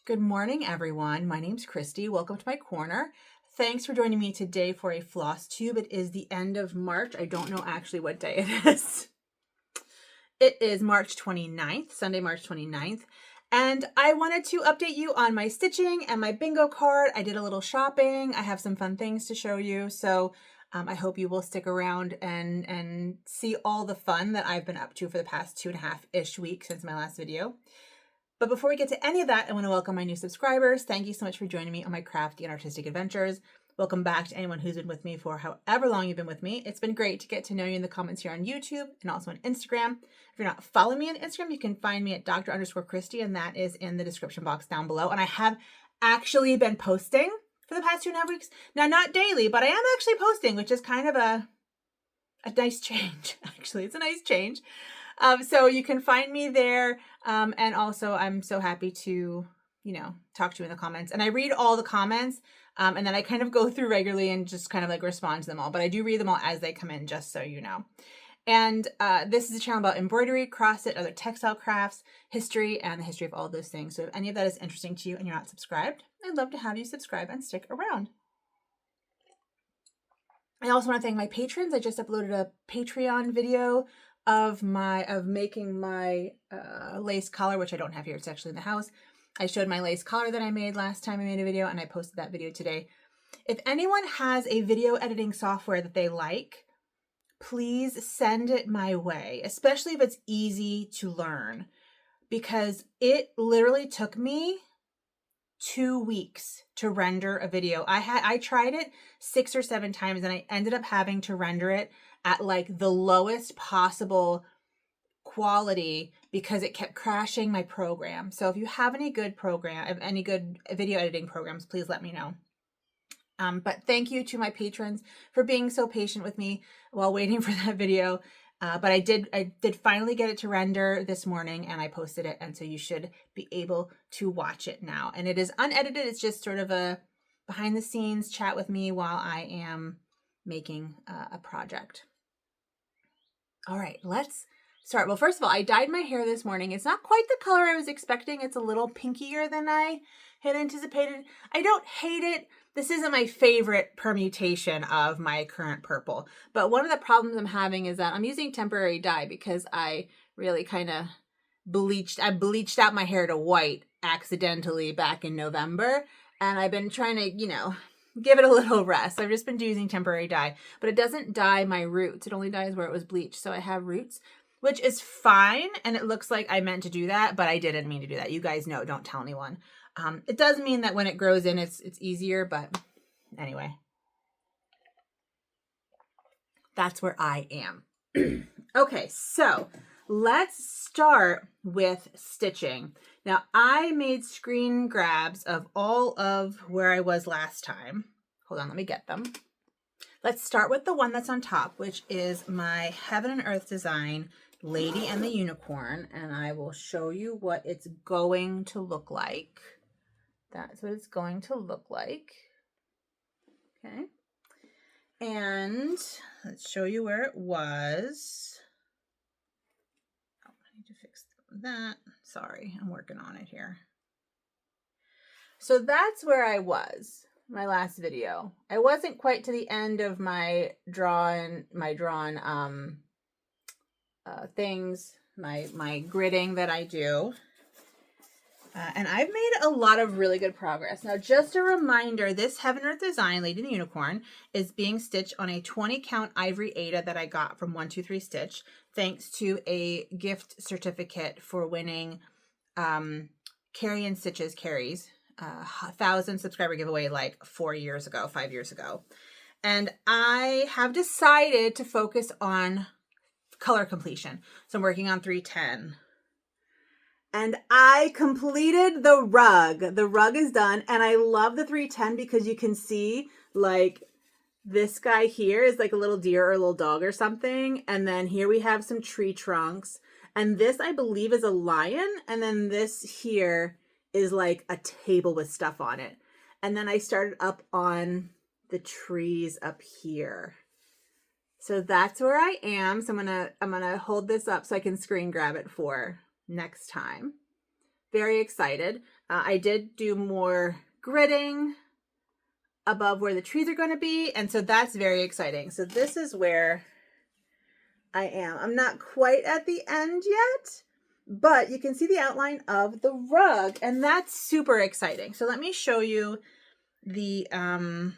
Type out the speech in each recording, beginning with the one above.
Good morning, everyone. My name's Christy. Welcome to my corner. Thanks for joining me today for a Flosstube. It is the end of March. I don't know actually what day it is. It is March 29th, Sunday, March 29th. And I wanted to update you on my stitching and my bingo card. I did a little shopping. I have some fun things to show you. So I hope you will stick around and see all the fun that I've been up to for the past 2.5-ish weeks since my last video. But before we get to any of that, I want to welcome my new subscribers. Thank you so much for joining me on my crafty and artistic adventures. Welcome back to anyone who's been with me for however long you've been with me. It's been great to get to know you in the comments here on YouTube and also on Instagram. If you're not following me on Instagram, you can find me at Dr_Christy, and that is in the description box down below. And I have actually been posting for the past 2.5 weeks. Now, not daily, but I am actually posting, which is kind of a nice change, actually. It's a nice change. So you can find me there. And also I'm so happy to, talk to you in the comments. And I read all the comments. And then I kind of go through regularly and just kind of like respond to them all. But I do read them all as they come in, just so you know. And this is a channel about embroidery, cross-stitch, other textile crafts, history, and the history of all those things. So if any of that is interesting to you and you're not subscribed, I'd love to have you subscribe and stick around. I also want to thank my patrons. I just uploaded a Patreon video of making my lace collar, which I don't have here. It's actually in the house. I showed my lace collar that I made last time I made a video, and I posted that video today. If anyone has a video editing software that they like, please send it my way, especially if it's easy to learn, because it literally took me 2 weeks to render a video. I tried it 6 or 7 times, and I ended up having to render it at like the lowest possible quality because it kept crashing my program. So if you have any good video editing programs, please let me know. But thank you to my patrons for being so patient with me while waiting for that video. But I did finally get it to render this morning, and I posted it, and so you should be able to watch it now. And it is unedited. It's just sort of a behind the scenes chat with me while I am making a project. All right, let's start. Well, first of all, I dyed my hair this morning. It's not quite the color I was expecting. It's a little pinkier than I had anticipated. I don't hate it. This isn't my favorite permutation of my current purple. But one of the problems I'm having is that I'm using temporary dye because I really kind of bleached out my hair to white accidentally back in November. And I've been trying to, give it a little rest. I've just been using temporary dye, but it doesn't dye my roots. It only dyes where it was bleached. So I have roots, which is fine. And it looks like I meant to do that, but I didn't mean to do that. You guys know, don't tell anyone. It does mean that when it grows in, it's easier, but anyway, that's where I am. Okay, so let's start with stitching. Now, I made screen grabs of all of where I was last time. Hold on, let me get them. Let's start with the one that's on top, which is my Heaven and Earth design, Lady and the Unicorn, and I will show you what it's going to look like. That's what it's going to look like. Okay. And let's show you where it was. Oh, I need to fix that. Sorry, I'm working on it here. So that's where I was, my last video. I wasn't quite to the end of my drawn things, my gridding that I do. And I've made a lot of really good progress. Now, just a reminder, this Heaven Earth design, Lady and the Unicorn, is being stitched on a 20 count ivory aida that I got from 123 Stitch, thanks to a gift certificate for winning Carrie and Stitches Carrie's 1,000 subscriber giveaway like 5 years ago. And I have decided to focus on color completion. So I'm working on 310. And I completed the rug. The rug is done. And I love the 310 because you can see like this guy here is like a little deer or a little dog or something. And then here we have some tree trunks. And this, I believe, is a lion. And then this here is like a table with stuff on it. And then I started up on the trees up here. So that's where I am. So I'm gonna hold this up so I can screen grab it for next time. Very excited. I did do more gridding above where the trees are going to be, and so that's very exciting. So this is where I am. I'm not quite at the end yet, but you can see the outline of the rug, and that's super exciting. So let me show you the kind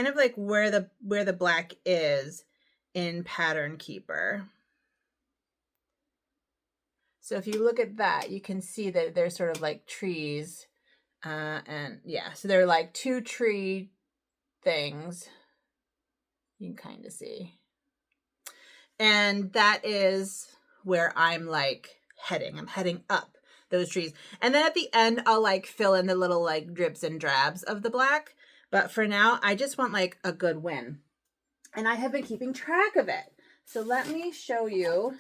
of like where the black is in Pattern Keeper. So if you look at that, you can see that they're sort of like trees. And yeah, so they're like two tree things. You can kind of see. And that is where I'm like heading. I'm heading up those trees. And then at the end, I'll like fill in the little like drips and drabs of the black. But for now, I just want like a good win. And I have been keeping track of it. So let me show you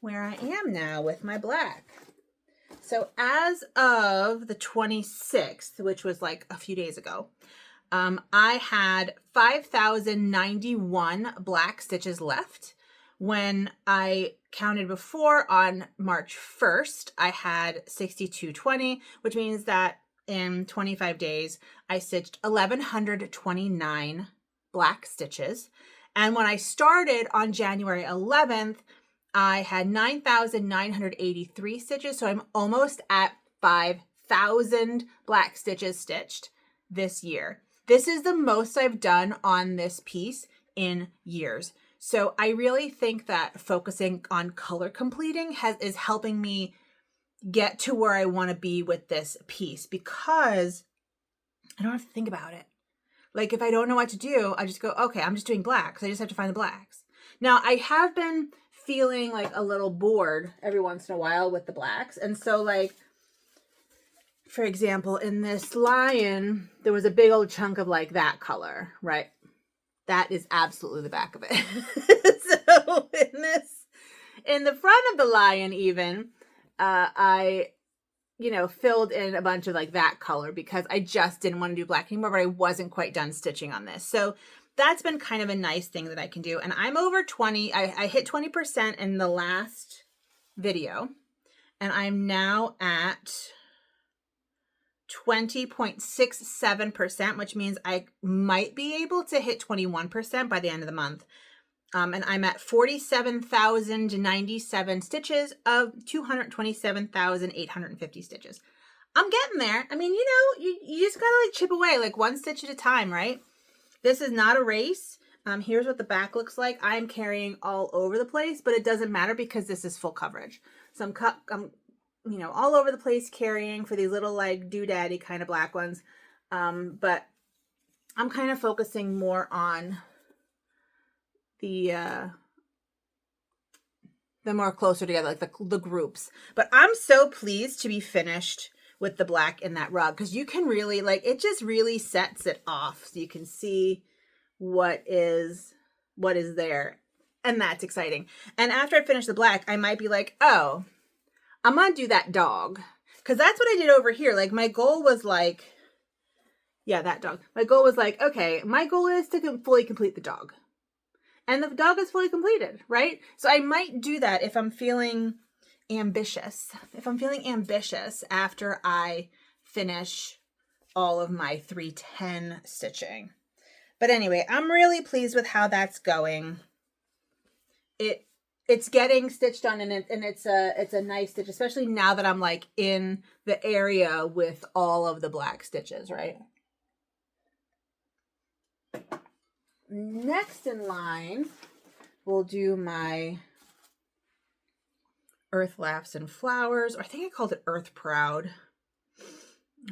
where I am now with my black. So as of the 26th, which was like a few days ago, I had 5,091 black stitches left. When I counted before on March 1st, I had 6,220, which means that in 25 days, I stitched 1,129 black stitches. And when I started on January 11th, I had 9,983 stitches, so I'm almost at 5,000 black stitches stitched this year. This is the most I've done on this piece in years. So I really think that focusing on color completing is helping me get to where I want to be with this piece, because I don't have to think about it. Like if I don't know what to do, I just go, okay, I'm just doing blacks. I just have to find the blacks. Now I have been feeling like a little bored every once in a while with the blacks. And so like, for example, in this lion, there was a big old chunk of like that color, right? That is absolutely the back of it. So in the front of the lion even, I, filled in a bunch of like that color because I just didn't want to do black anymore, but I wasn't quite done stitching on this. So that's been kind of a nice thing that I can do. And I'm over 20. I hit 20% in the last video. And I'm now at 20.67%, which means I might be able to hit 21% by the end of the month. And I'm at 47,097 stitches of 227,850 stitches. I'm getting there. I mean, you just gotta like chip away, like one stitch at a time, right? This is not a race. Here's what the back looks like. I'm carrying all over the place, but it doesn't matter because this is full coverage. So I'm all over the place carrying for these little like doodaddy kind of black ones. But I'm kind of focusing more on the more closer together, like the groups. But I'm so pleased to be finished with the black in that rug, because you can really like, it just really sets it off. So you can see what is there. And that's exciting. And after I finish the black, I might be like, oh, I'm going to do that dog. Because that's what I did over here. Like my goal was like, yeah, that dog. My goal was like, okay, my goal is to fully complete the dog. And the dog is fully completed, right? So I might do that if I'm feeling ambitious. If I'm feeling ambitious after I finish all of my 310 stitching. But anyway, I'm really pleased with how that's going. It's getting stitched on, and it's a nice stitch, especially now that I'm like in the area with all of the black stitches, right? Next in line, we'll do my Earth Laughs and Flowers, or I think I called it Earth Proud.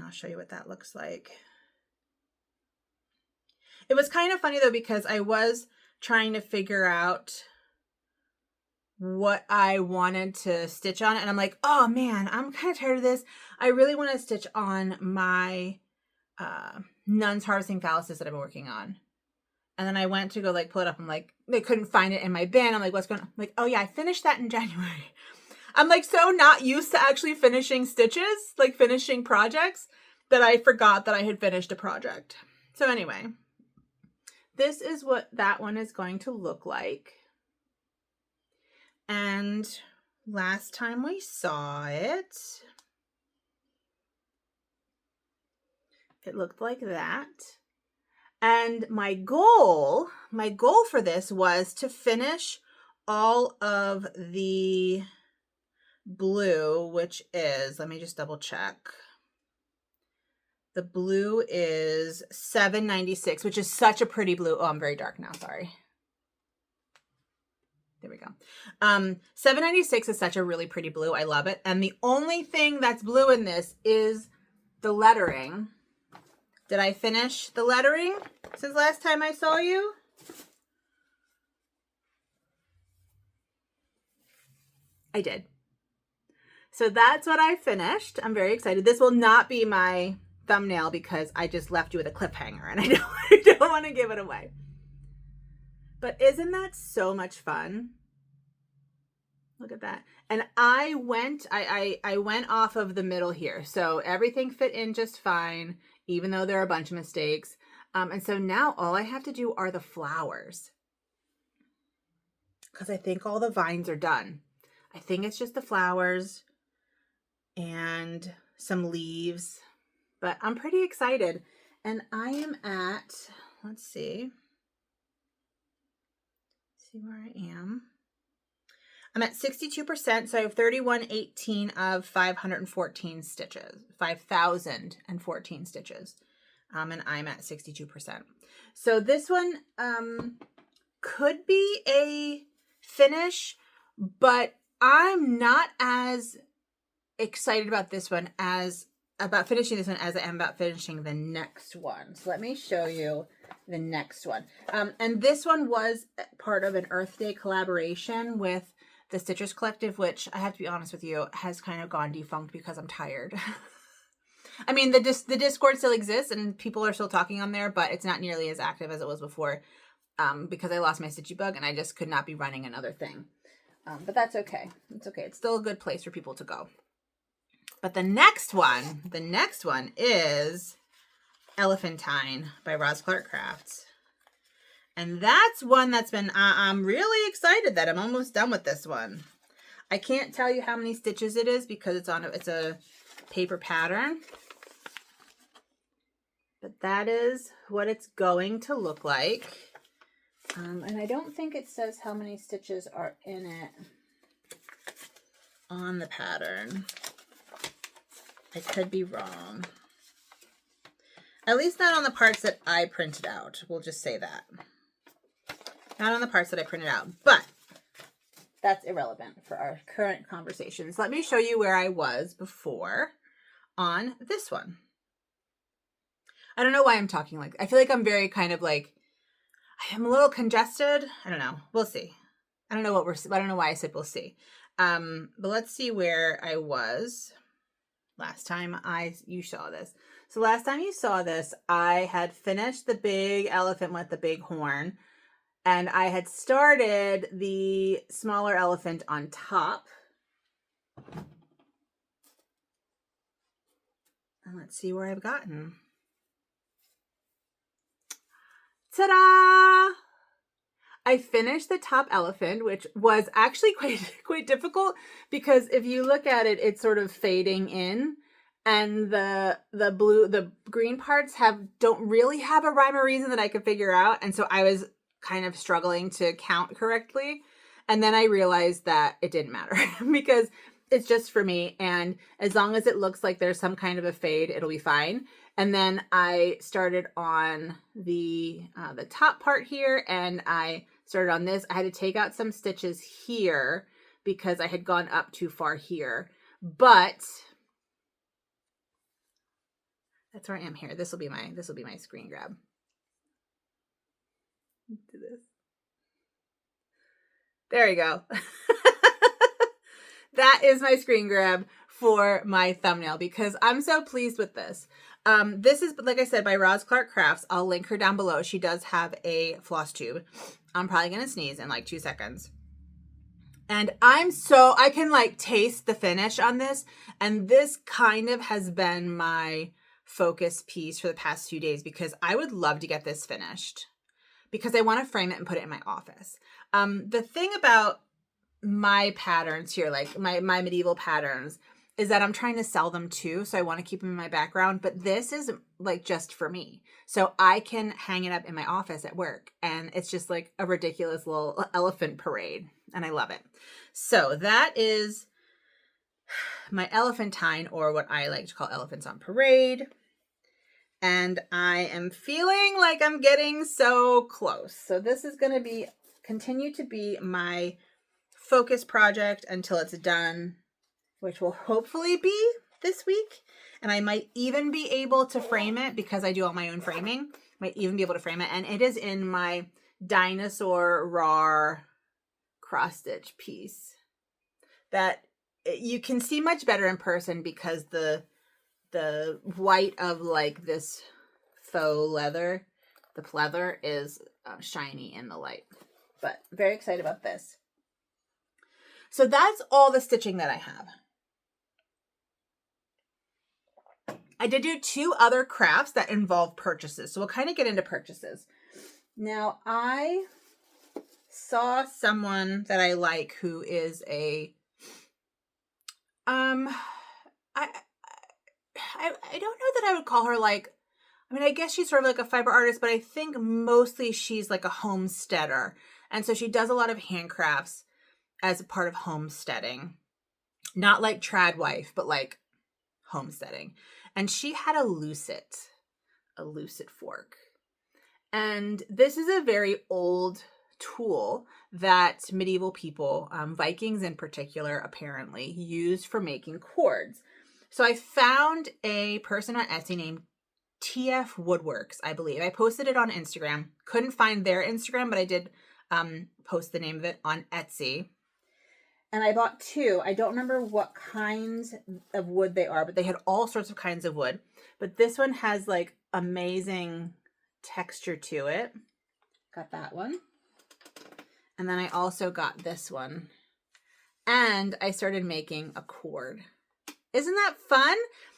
I'll show you what that looks like. It was kind of funny though, because I was trying to figure out what I wanted to stitch on, and I'm like, oh man, I'm kind of tired of this. I really want to stitch on my Nuns Harvesting Phalluses that I've been working on. And then I went to go like pull it up. I'm like, they couldn't find it in my bin. I'm like, what's going on? I'm like, oh yeah, I finished that in January. I'm like so not used to actually finishing stitches, like finishing projects, that I forgot that I had finished a project. So anyway, this is what that one is going to look like. And last time we saw it, it looked like that. And my goal for this was to finish all of the blue, which is, let me just double check. The blue is 796, which is such a pretty blue. Oh, I'm very dark now, sorry. There we go. 796 is such a really pretty blue. I love it. And the only thing that's blue in this is the lettering. Did I finish the lettering since last time I saw you? I did. So that's what I finished. I'm very excited. This will not be my thumbnail because I just left you with a cliffhanger and I don't want to give it away. But isn't that so much fun? Look at that. And I went off of the middle here. So everything fit in just fine, even though there are a bunch of mistakes. And so now all I have to do are the flowers, because I think all the vines are done. I think it's just the flowers and some leaves, but I'm pretty excited. And I am at, let's see where I am. I'm at 62%, so I have 3118 of 514 stitches, 5,014 stitches, and I'm at 62%. So this one could be a finish, but I'm not as excited about this one as about finishing this one as I am about finishing the next one. So let me show you the next one. And this one was part of an Earth Day collaboration with the Stitchers Collective, which I have to be honest with you, has kind of gone defunct because I'm tired. I mean, the Discord still exists and people are still talking on there, but it's not nearly as active as it was before because I lost my Stitchy Bug and I just could not be running another thing. But that's okay. It's okay. It's still a good place for people to go. But the next one is Elephantine by Roz Clark Crafts. And that's one that's been, I'm really excited that I'm almost done with this one. I can't tell you how many stitches it is because it's a paper pattern. But that is what it's going to look like. And I don't think it says how many stitches are in it on the pattern. I could be wrong. At least not on the parts that I printed out. We'll just say that. Not on the parts that I printed out, but that's irrelevant for our current conversations. Let me show you where I was before on this one. I don't know why I'm talking like, I feel like I'm very kind of like, I'm a little congested. I don't know. We'll see. I don't know why I said we'll see. But let's see where I was last time you saw this. So last time you saw this, I had finished the big elephant with the big horn, and I had started the smaller elephant on top. And let's see where I've gotten. Ta-da! I finished the top elephant, which was actually quite difficult because if you look at it, it's sort of fading in, and the green parts don't really have a rhyme or reason that I could figure out, and so I was kind of struggling to count correctly. And then I realized that it didn't matter because it's just for me, and as long as it looks like there's some kind of a fade, it'll be fine. And then I started on the top part here, and I started on this. I had to take out some stitches here because I had gone up too far here, but that's where I am here. This will be my screen grab. Do this. There you go. That is my screen grab for my thumbnail because I'm so pleased with this. This is, like I said, by Roz Clark Crafts. I'll link her down below. She does have a floss tube. I'm probably going to sneeze in like 2 seconds. And I can like taste the finish on this. And this kind of has been my focus piece for the past few days because I would love to get this finished because I want to frame it and put it in my office. The thing about my patterns here, like my medieval patterns, is that I'm trying to sell them too. So I want to keep them in my background, but this is like just for me. So I can hang it up in my office at work, and it's just like a ridiculous little elephant parade, and I love it. So that is my elephantine, or what I like to call elephants on parade. And I am feeling like I'm getting so close. So this is going to continue to be my focus project until it's done, which will hopefully be this week. And I might even be able to frame it because I do all my own framing. Might even be able to frame it. And it is in my dinosaur raw cross stitch piece that you can see much better in person because the white of like this faux leather, the pleather is shiny in the light. But very excited about this. So that's all the stitching that I have. I did do 2 other crafts that involve purchases. So we'll kind of get into purchases. Now, I saw someone that I like who is a, I don't know that I would call her like, I mean, I guess she's sort of like a fiber artist, but I think mostly she's like a homesteader. And so she does a lot of handcrafts as a part of homesteading. Not like trad wife, but like homesteading. And she had a lucet fork. And this is a very old tool that medieval people, Vikings in particular, apparently used for making cords. So I found a person on Etsy named TF Woodworks, I believe. I posted it on Instagram. Couldn't find their Instagram, but I did post the name of it on Etsy. And I bought 2. I don't remember what kinds of wood they are, but they had all sorts of kinds of wood. But this one has like amazing texture to it. Got that one. And then I also got this one. And I started making a cord. Isn't that fun?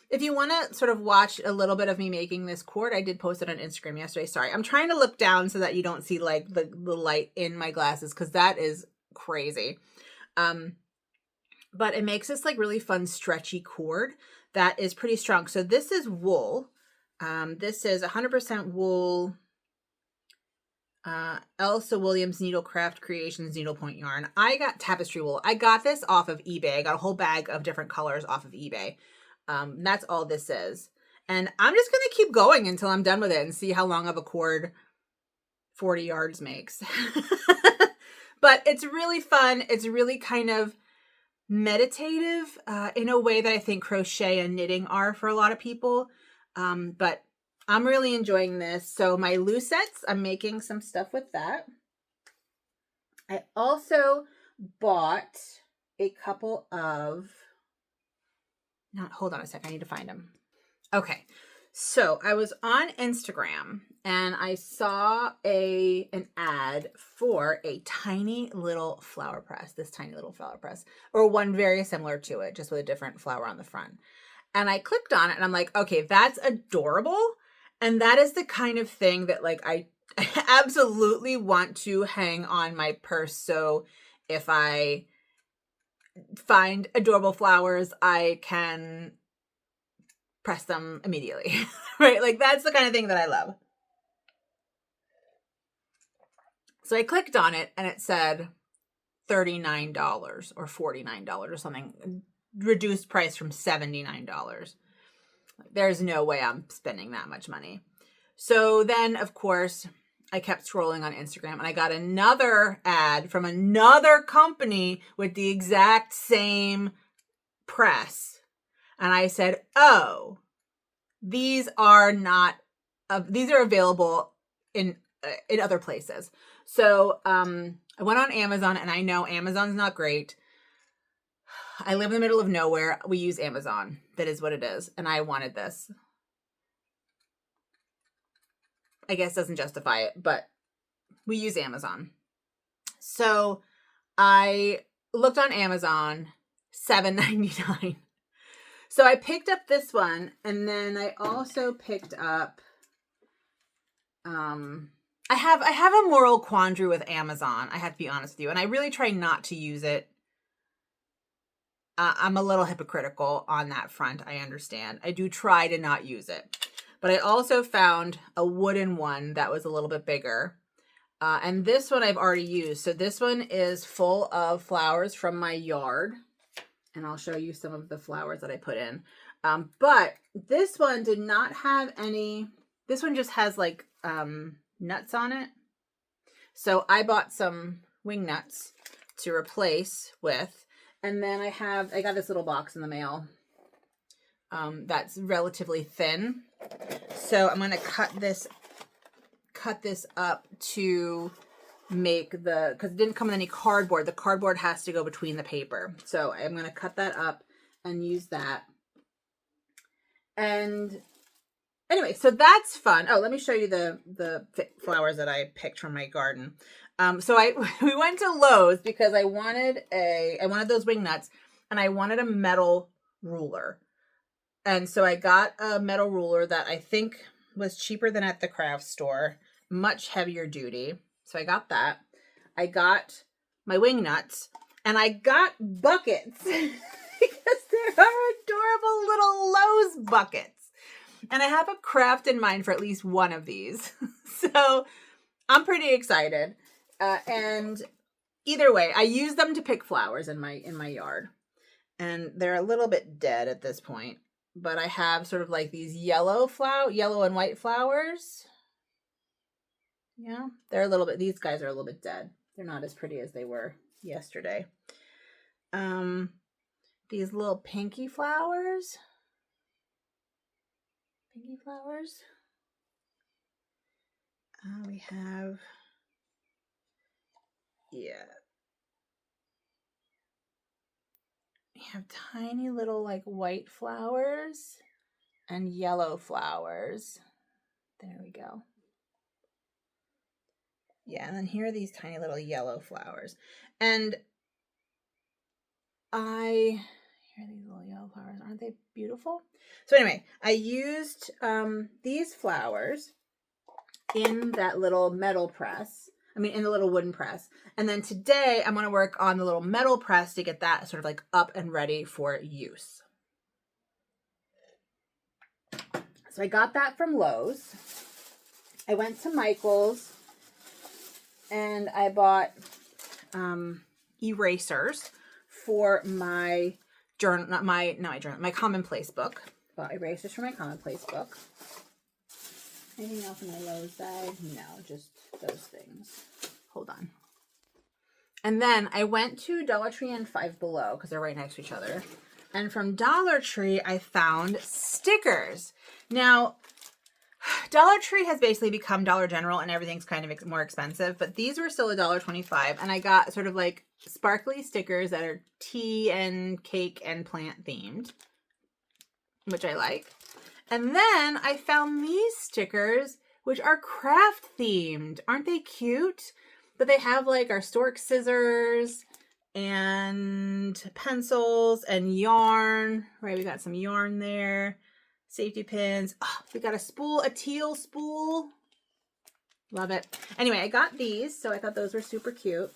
If you want to sort of watch a little bit of me making this cord, I did post it on Instagram yesterday. Sorry, I'm trying to look down so that you don't see like the light in my glasses because that is crazy. But it makes this like really fun stretchy cord that is pretty strong. So this is wool. This is 100% wool. Elsa Williams Needlecraft Creations needlepoint yarn. I got tapestry wool. I got this off of eBay. I got a whole bag of different colors off of eBay. That's all this is. And I'm just going to keep going until I'm done with it and see how long of a cord 40 yards makes. But it's really fun. It's really kind of meditative in a way that I think crochet and knitting are for a lot of people. But I'm really enjoying this. So my lucets, I'm making some stuff with that. I also bought a couple of, hold on a second, I need to find them. Okay, so I was on Instagram and I saw an ad for a tiny little flower press, or one very similar to it, just with a different flower on the front. And I clicked on it and I'm like, okay, that's adorable. And that is the kind of thing that like I absolutely want to hang on my purse. So if I find adorable flowers, I can press them immediately, right? Like that's the kind of thing that I love. So I clicked on it and it said $39 or $49 or something, reduced price from $79. There's no way I'm spending that much money. So then, of course, I kept scrolling on Instagram and I got another ad from another company with the exact same press. And I said, oh, these are available in other places. So I went on Amazon, and I know Amazon's not great. I live in the middle of nowhere. We use Amazon. That is what it is. And I wanted this. I guess doesn't justify it, but we use Amazon. So I looked on Amazon, $7.99. So I picked up this one, and then I also picked up, I have a moral quandary with Amazon. I have to be honest with you. And I really try not to use it I'm a little hypocritical on that front. I understand. I do try to not use it. But I also found a wooden one that was a little bit bigger. And this one I've already used. So this one is full of flowers from my yard. And I'll show you some of the flowers that I put in. But this one did not have any. This one just has like nuts on it. So I bought some wing nuts to replace with. And then I got this little box in the mail that's relatively thin. So I'm going to cut this up to make because it didn't come with any cardboard. The cardboard has to go between the paper. So I'm going to cut that up and use that. And anyway, so that's fun. Oh, let me show you the flowers that I picked from my garden. So we went to Lowe's because I wanted those wing nuts and I wanted a metal ruler. And so I got a metal ruler that I think was cheaper than at the craft store, much heavier duty. So I got that. I got my wing nuts and I got buckets because there are adorable little Lowe's buckets. And I have a craft in mind for at least one of these. So I'm pretty excited. And either way, I use them to pick flowers in my yard. And they're a little bit dead at this point. But I have sort of like these yellow and white flowers. Yeah, these guys are a little bit dead. They're not as pretty as they were yesterday. These little pinky flowers. We have, we have tiny little like white flowers and yellow flowers. There we go. Yeah, and then here are these tiny little yellow flowers. And here are these little yellow flowers. Aren't they beautiful? So anyway, I used these flowers in that little metal press. In the little wooden press. And then today I'm going to work on the little metal press to get that sort of like up and ready for use. So I got that from Lowe's. I went to Michael's and I bought erasers for my journal, my commonplace book. Bought erasers for my commonplace book. Anything else in my Lowe's bag? No, just those things. Hold on. And then I went to Dollar Tree and Five Below because they're right next to each other. And from Dollar Tree, I found stickers. Now, Dollar Tree has basically become Dollar General and everything's kind of more expensive, but these were still $1.25. And I got sort of like sparkly stickers that are tea and cake and plant themed, which I like. And then I found these stickers, which are craft themed. Aren't they cute? But they have like our stork scissors and pencils and yarn. Right, we got some yarn there. Safety pins. Oh, we got a teal spool. Love it. Anyway, I got these, so I thought those were super cute.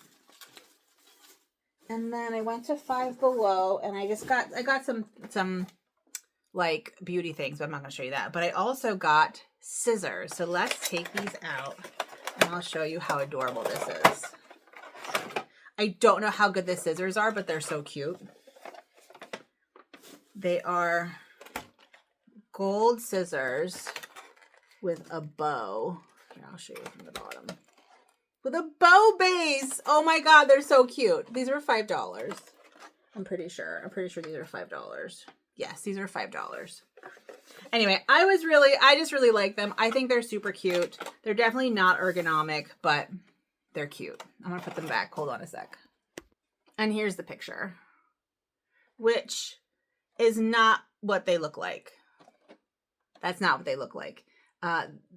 And then I went to Five Below and I got some like beauty things, but I'm not going to show you that. But I also got scissors. So let's take these out and I'll show you how adorable this is. I don't know how good the scissors are, but they're so cute. They are gold scissors with a bow. Here, I'll show you from the bottom. With a bow base. Oh my God, they're so cute. These are $5. I'm pretty sure these are $5. Yes, these are $5. Anyway, I just really like them. I think they're super cute. They're definitely not ergonomic, but they're cute. I'm going to put them back. Hold on a sec. And here's the picture, which is not what they look like. That's not what they look like.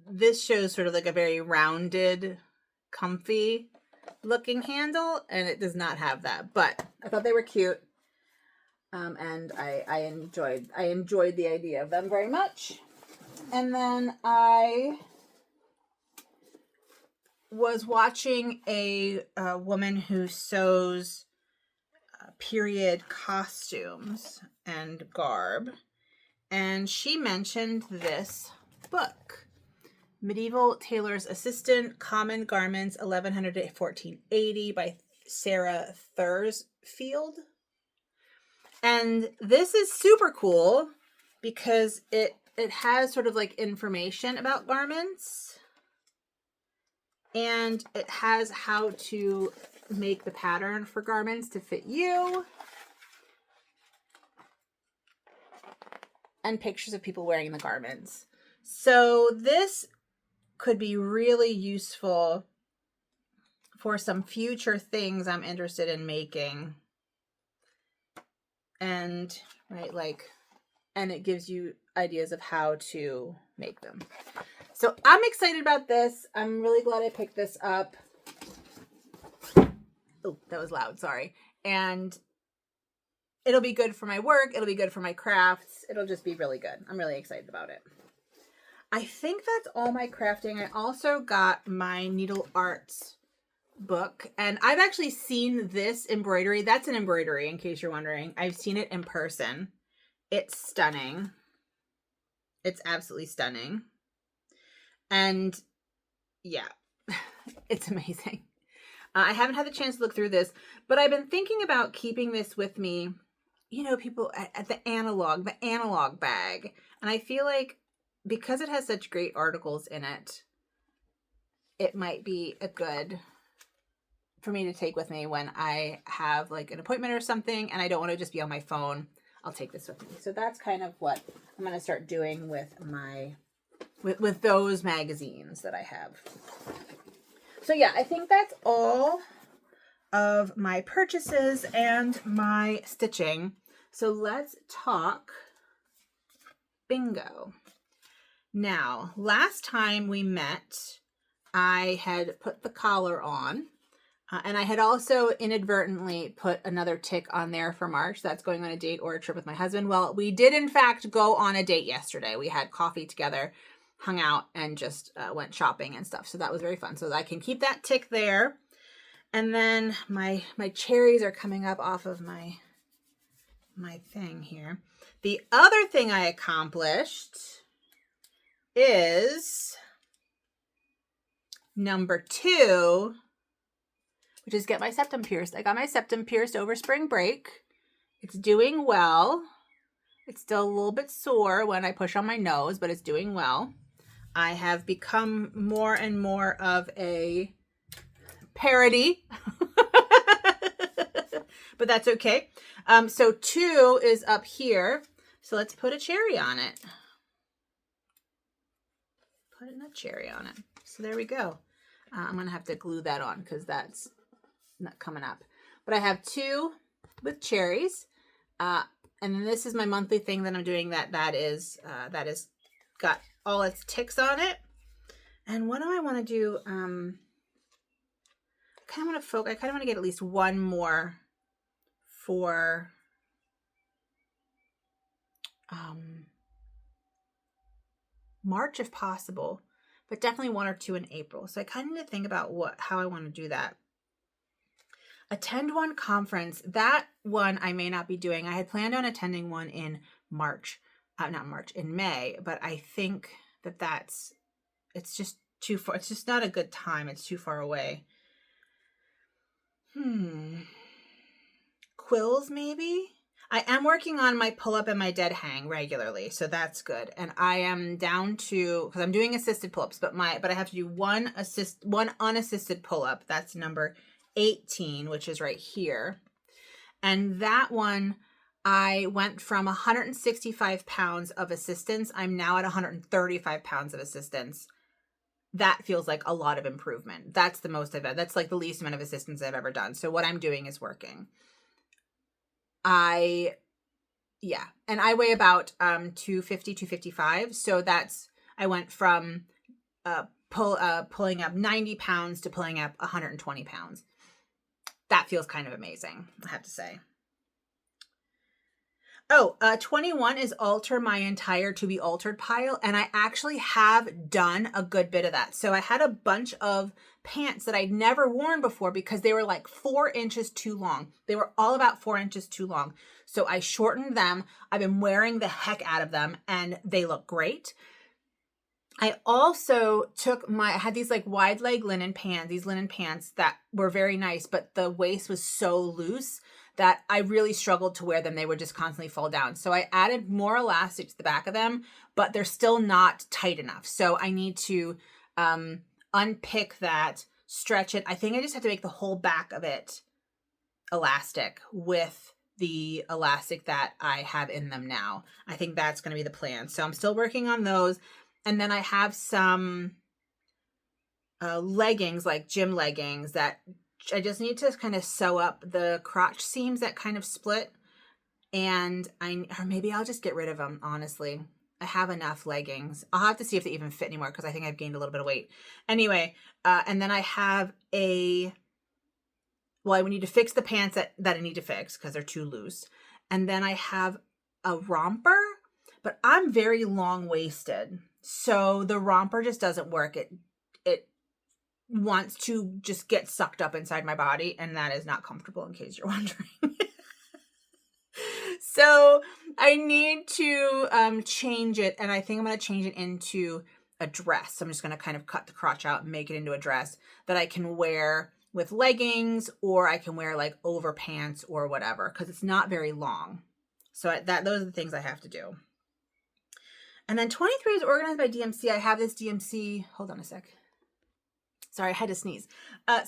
This shows sort of like a very rounded, comfy looking handle, and it does not have that, but I thought they were cute. And I enjoyed the idea of them very much. And then I was watching a woman who sews period costumes and garb. And she mentioned this book, Medieval Tailor's Assistant, Common Garments, 1100 to 1480 by Sarah Thursfield. And this is super cool because it has sort of like information about garments, and it has how to make the pattern for garments to fit you, and pictures of people wearing the garments. So this could be really useful for some future things I'm interested in making. And right, like, and it gives you ideas of how to make them. So I'm excited about this. I'm really glad I picked this up. Oh, that was loud, sorry. And it'll be good for my work. It'll be good for my crafts. It'll just be really good. I'm really excited about it. I think that's all my crafting. I also got my Needle Arts book, and I've actually seen this embroidery. That's an embroidery, in case you're wondering. I've seen it in person. It's stunning. It's absolutely stunning. And yeah, it's amazing. I haven't had the chance to look through this, but I've been thinking about keeping this with me. You know, people at the analog bag. And I feel like because it has such great articles in it, it might be a good for me to take with me when I have like an appointment or something and I don't want to just be on my phone. I'll take this with me. So that's kind of what I'm going to start doing with my with those magazines that I have. So yeah, I think that's all of my purchases and my stitching. So let's talk bingo. Now, last time we met, I had put the collar on, and I had also inadvertently put another tick on there for March. That's going on a date or a trip with my husband. Well, we did in fact go on a date yesterday. We had coffee together, hung out, and just went shopping and stuff. So that was very fun. So I can keep that tick there. And then my cherries are coming up off of my thing here. The other thing I accomplished is number 2, which is get my septum pierced. I got my septum pierced over spring break. It's doing well. It's still a little bit sore when I push on my nose, but it's doing well. I have become more and more of a parody, but that's okay. So 2 is up here. So let's put a cherry on it. Putting a cherry on it. So there we go. I'm going to have to glue that on because that's not coming up. But I have 2 with cherries. And then this is my monthly thing that I'm doing that is got all its ticks on it. And what do I want to do? I kind of want to get at least one more for March if possible, but definitely 1 or 2 in April. So I kind of need to think about how I want to do that. Attend one conference. That one I may not be doing. I had planned on attending one in in May, but I think it's just too far. It's just not a good time. It's too far away. Quills maybe? I am working on my pull-up and my dead hang regularly, so that's good. And I am down to, because I'm doing assisted pull-ups, but I have to do one unassisted pull-up. That's number 18, which is right here. And that one, I went from 165 pounds of assistance. I'm now at 135 pounds of assistance. That feels like a lot of improvement. That's the most I've had. That's like the least amount of assistance I've ever done. So what I'm doing is working. And I weigh about 250, 255. So I went from pulling up 90 pounds to pulling up 120 pounds. That feels kind of amazing, I have to say. Oh, 21 is alter my entire to be altered pile. And I actually have done a good bit of that. So I had a bunch of pants that I'd never worn before because they were like 4 inches too long. They were all about 4 inches too long. So I shortened them. I've been wearing the heck out of them and they look great. I also took I had these like wide leg linen pants, these linen pants that were very nice, but the waist was so loose that I really struggled to wear them. They would just constantly fall down. So I added more elastic to the back of them, but they're still not tight enough. So I need to unpick that, stretch it. I think I just have to make the whole back of it elastic with the elastic that I have in them now. I think that's going to be the plan. So I'm still working on those. And then I have some leggings, like gym leggings, that I just need to kind of sew up the crotch seams that kind of split. And or maybe I'll just get rid of them, honestly. I have enough leggings. I'll have to see if they even fit anymore because I think I've gained a little bit of weight. Anyway, and then I have I need to fix the pants that I need to fix because they're too loose. And then I have a romper, but I'm very long-waisted. So the romper just doesn't work. It wants to just get sucked up inside my body, and that is not comfortable, in case you're wondering. So I need to change it, and I think I'm going to change it into a dress. So I'm just going to kind of cut the crotch out and make it into a dress that I can wear with leggings, or I can wear like over pants or whatever, because it's not very long. So those are the things I have to do. And then 23 is organized by DMC. I have this DMC. Hold on a sec. Sorry, I had to sneeze.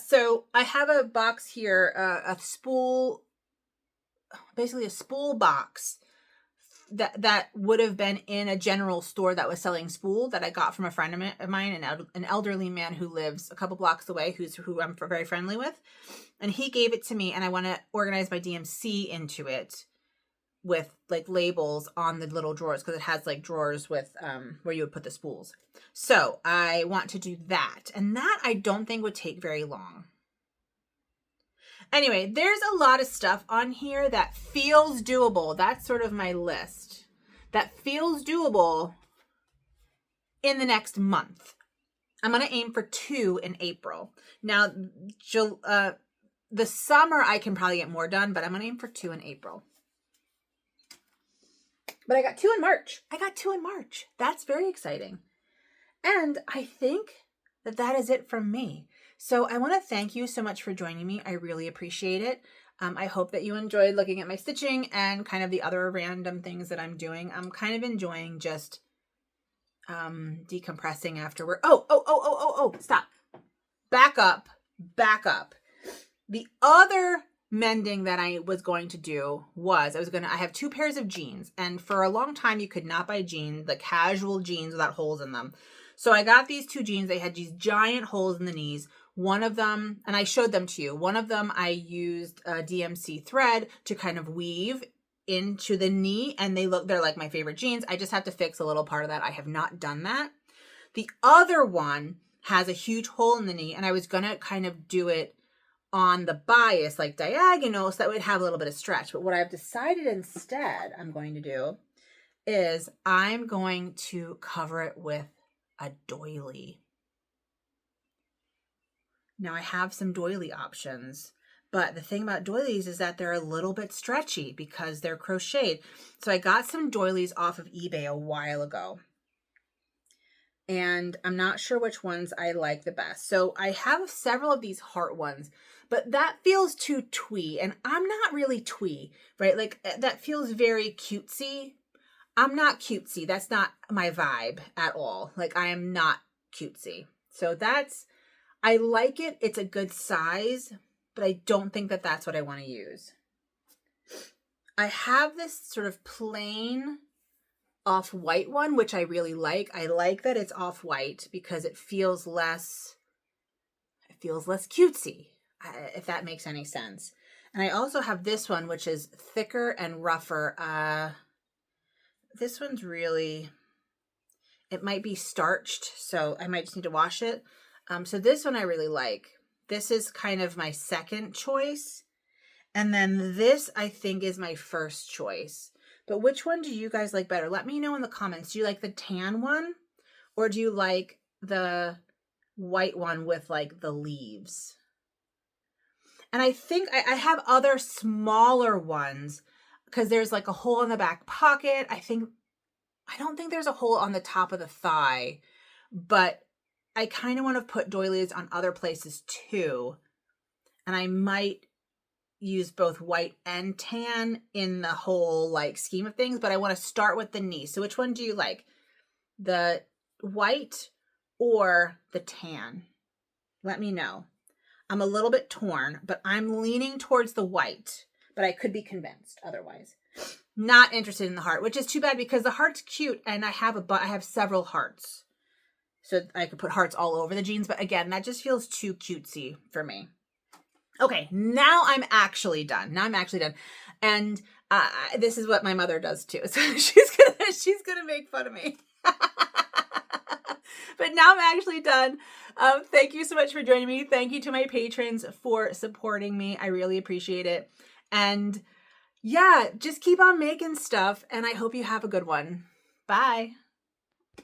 So I have a box here, a spool, basically a spool box that would have been in a general store that was selling spool that I got from a friend of mine, an elderly man who lives a couple blocks away, who I'm very friendly with. And he gave it to me, and I want to organize my DMC into it with like labels on the little drawers, because it has like drawers with where you would put the spools. So I want to do that, and that I don't think would take very long. Anyway, there's a lot of stuff on here that feels doable. That's sort of my list. That feels doable in the next month. I'm going to aim for 2 in April. Now, the summer I can probably get more done, but I'm going to aim for 2 in April. But I got 2 in March. That's very exciting. And I think that is it from me. So I want to thank you so much for joining me. I really appreciate it. I hope that you enjoyed looking at my stitching and kind of the other random things that I'm doing. I'm kind of enjoying just decompressing after work. Oh, stop. Back up. The other mending that I was going to do was I have 2 pairs of jeans, and for a long time you could not buy jeans, the casual jeans without holes in them. So I got these 2 jeans. They had these giant holes in the knees. One of them, and I showed them to you, one of them I used a DMC thread to kind of weave into the knee, and they're like my favorite jeans. I just have to fix a little part of that. I have not done that. The other one has a huge hole in the knee, and I was going to kind of do it on the bias, like diagonal, so that would have a little bit of stretch. But what I've decided instead I'm going to do is I'm going to cover it with a doily. Now I have some doily options, but the thing about doilies is that they're a little bit stretchy because they're crocheted. So I got some doilies off of eBay a while ago, and I'm not sure which ones I like the best. So I have several of these heart ones, but that feels too twee, and I'm not really twee, right? Like that feels very cutesy. I'm not cutesy. That's not my vibe at all. Like I am not cutesy. So I like it. It's a good size, but I don't think that that's what I want to use. I have this sort of plain off-white one, which I really like. I like that it's off-white because it feels less cutesy, if that makes any sense. And I also have this one, which is thicker and rougher. This one's really, it might be starched, so I might just need to wash it. So this one I really like. This is kind of my second choice. And then this I think is my first choice. But which one do you guys like better? Let me know in the comments. Do you like the tan one, or do you like the white one with like the leaves? And I think I have other smaller ones because there's like a hole in the back pocket. I don't think there's a hole on the top of the thigh, but I kind of want to put doilies on other places too. And I might use both white and tan in the whole like scheme of things, but I want to start with the knee. So which one do you like? The white or the tan? Let me know. I'm a little bit torn, but I'm leaning towards the white, but I could be convinced otherwise. Not interested in the heart, which is too bad because the heart's cute and I have several hearts. So I could put hearts all over the jeans, but again, that just feels too cutesy for me. Okay, now I'm actually done. And this is what my mother does too. So she's gonna make fun of me. But now I'm actually done. Thank you so much for joining me. Thank you to my patrons for supporting me. I really appreciate it. And yeah, just keep on making stuff, and I hope you have a good one. Bye.